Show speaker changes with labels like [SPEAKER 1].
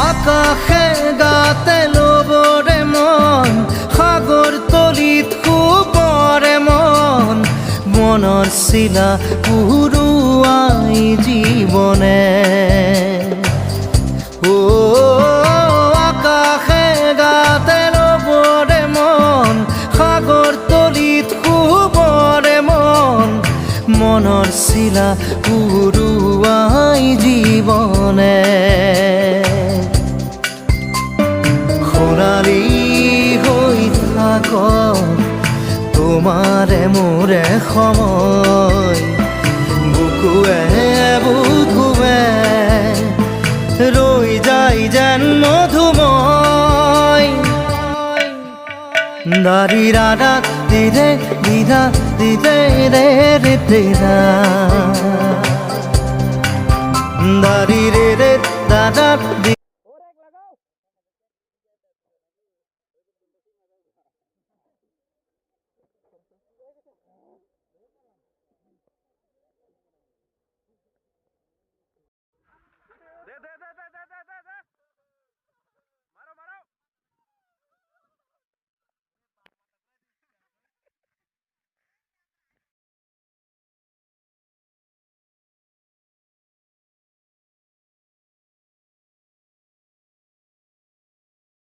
[SPEAKER 1] আকাশে গাতে ল'বৰে মন সাগৰ তলিত শুবৰে মন মনৰ চিলা উৰুৱাই জীৱনে আকাশে গাতে ল'বৰে মন সাগৰ তলিত শুবৰে মন মনৰ চিলা উৰুৱাই জীৱনে খৰালি হৈ থাক তোমাৰে মোৰে সময় বুকুৱে বুকুৱে ৰৈ যায় যেন মধুময় দাৰি ৰাধা দিদে দিদা দিদে ৰে ৰে দিদা দাৰি ৰে ৰে দাদা দি